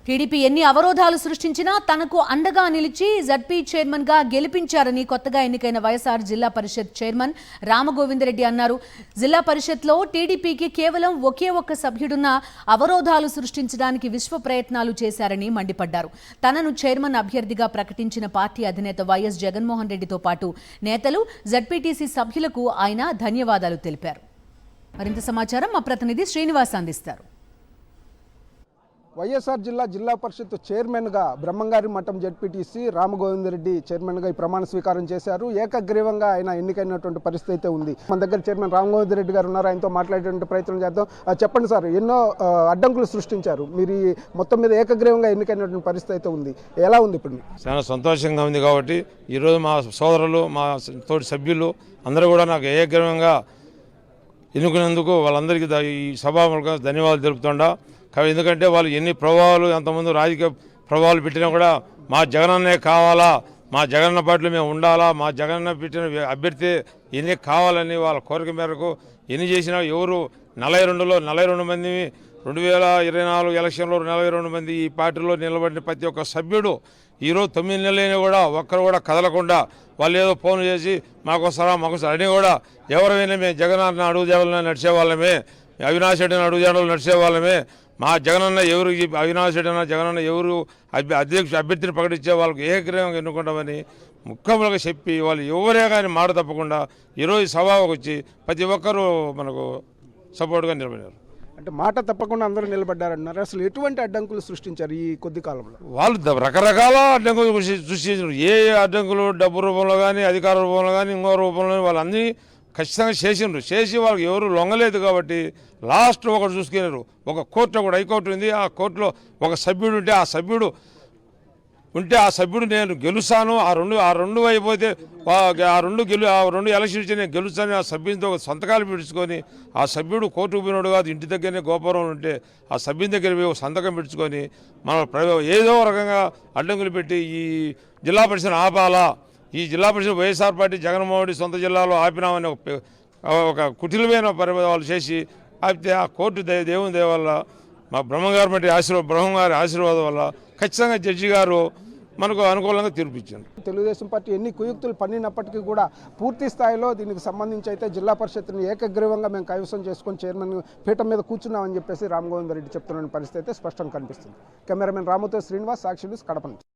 TDP ఎన్ని అవరోధాలు సృష్టించినా తనకు అండగా నిలిచి జడ్పీ చైర్మన్ గా గెలిపించారని కొత్తగా ఎన్నికైన వైఎస్ఆర్ జిల్లా పరిషత్ చైర్మన్ రామగోవిందరెడ్డి అన్నారు. జిల్లా పరిషత్లో టీడీపీకి కేవలం ఒకే ఒక్క సభ్యుడున్న అవరోధాలు సృష్టించడానికి విశ్వ ప్రయత్నాలు చేశారని మండిపడ్డారు. తనను చైర్మన్ అభ్యర్థిగా ప్రకటించిన పార్టీ అధినేత వైఎస్ జగన్మోహన్ రెడ్డితో పాటు నేతలు, జడ్పీటీసీ సభ్యులకు ఆయన ధన్యవాదాలు తెలిపారు. మరింత సమాచారం మా ప్రతినిధి శ్రీనివాస్ అందిస్తారు. వైఎస్ఆర్ జిల్లా పరిషత్ చైర్మన్గా బ్రహ్మంగారి మఠం జడ్పీటీసీ రామగోవిందరెడ్డి చైర్మన్గా ఈ ప్రమాణ స్వీకారం చేశారు. ఏకగ్రీవంగా ఆయన ఎన్నికైనటువంటి పరిస్థితి అయితే ఉంది. మన దగ్గర చైర్మన్ రామగోవిందరెడ్డి గారు ఉన్నారు. ఆయనతో మాట్లాడేటువంటి ప్రయత్నం చేద్దాం. చెప్పండి సార్, ఎన్నో అడ్డంకులు సృష్టించారు, మీరు మొత్తం మీద ఏకగ్రీవంగా ఎన్నికైనటువంటి పరిస్థితి అయితే ఉంది. ఎలా ఉంది ఇప్పుడు? చాలా సంతోషంగా ఉంది. కాబట్టి ఈరోజు మా సోదరులు, మా తోటి సభ్యులు అందరూ కూడా నాకు ఏకగ్రీవంగా ఎన్నుకునేందుకు వాళ్ళందరికీ ఈ సభాములుగా ధన్యవాదాలు తెలుపుతుండా. ఎందుకంటే వాళ్ళు ఎన్ని ప్రభావాలు, అంతకుముందు రాజకీయ ప్రభావాలు పెట్టినా కూడా మా జగనన్నే కావాలా, మా జగనన్న పార్టీలో మేము ఉండాలా, మా జగనన్న పెట్టిన అభ్యర్థి ఎన్ని కావాలని వాళ్ళ కోరిక మేరకు ఎన్ని చేసినా ఎవరు 42 మంది 2024 ఎలక్షన్లో 42 మంది ఈ పార్టీలో నిలబడిన ప్రతి ఒక్క సభ్యుడు ఈరోజు 9 నెలలైనా కూడా ఒక్కరు కూడా కదలకుండా వాళ్ళు ఏదో ఫోన్ చేసి మాకోసారా అని కూడా ఎవరైనా మేము జగనన్న అడుగుజాడలను నడిచేవాళ్ళమే, అవినాష్ రెడ్డిని అడుగుజాడలు నడిచేవాళ్ళమే, మా జగనన్న ఎవరు, అవినాష్ రెడ్డి అన్న జగనన్న ఎవరు అభ్యర్థిని ప్రకటించే వాళ్ళకు ఏకగ్రీవంగా ఎన్నుకుంటామని ముఖ్యములుగా చెప్పి వాళ్ళు ఎవరే కానీ మాట తప్పకుండా ఈరోజు సభకు వచ్చి ప్రతి ఒక్కరూ మనకు సపోర్ట్గా నిలబడారు. అంటే మాట తప్పకుండా అందరూ నిలబడ్డారన్నారు. అసలు ఎటువంటి అడ్డంకులు సృష్టించారు ఈ కొద్ది కాలంలో? వాళ్ళు రకరకాల అడ్డంకులు సృష్టించారు. ఏ అడ్డంకులు డబ్బు రూపంలో కానీ, అధికార రూపంలో కానీ, ఇంకో రూపంలో వాళ్ళన్నీ ఖచ్చితంగా చేసి వాళ్ళకి ఎవరు లొంగలేదు. కాబట్టి లాస్ట్ ఒకటి చూసుకున్నారు. ఒక కోర్టు కూడా, హైకోర్టు ఉంది, ఆ కోర్టులో ఒక సభ్యుడు ఉంటే ఆ సభ్యుడు నేను గెలుస్తాను, ఆ రెండు అయిపోతే ఆ రెండు ఎలక్షన్ ఇచ్చి నేను గెలుస్తాను ఆ సభ్యునితో సంతకాలు పెట్టుకొని ఆ సభ్యుడు కోర్టుకు పోయినాడు కాదు, ఇంటి దగ్గరనే గోపురం ఉంటే ఆ సభ్యుని దగ్గర పోయి సంతకం పెట్టుకొని మన ఏదో రకంగా అడ్డంకులు పెట్టి ఈ జిల్లా పరిషత్ ఆపాలా, ఈ జిల్లా పరిషత్ వైఎస్ఆర్ పార్టీ జగన్మోహన్ రెడ్డి సొంత జిల్లాలో ఆపినామని ఒక కుటిలమైన పరిపాలన చేసి ఆపితే ఆ కోర్టు దేవుని దయ వల్ల మా బ్రహ్మంగారి ఆశీర్వాదం వల్ల ఖచ్చితంగా జడ్జి గారు మనకు అనుకూలంగా తీర్పిచ్చారు. తెలుగుదేశం పార్టీ ఎన్ని కుయుక్తులు పన్నినప్పటికీ కూడా పూర్తి స్థాయిలో దీనికి సంబంధించి అయితే జిల్లా పరిషత్ని ఏకగ్రీవంగా మేము కైవసం చేసుకొని చైర్మన్ పీఠం మీద కూర్చున్నామని చెప్పేసి రామగోవిందరెడ్డి చెప్తున్న పరిస్థితి అయితే స్పష్టంగా కనిపిస్తుంది. కెమెరామెన్ రాముతో శ్రీనివాస్, సాక్షి న్యూస్, కడప నుంచి.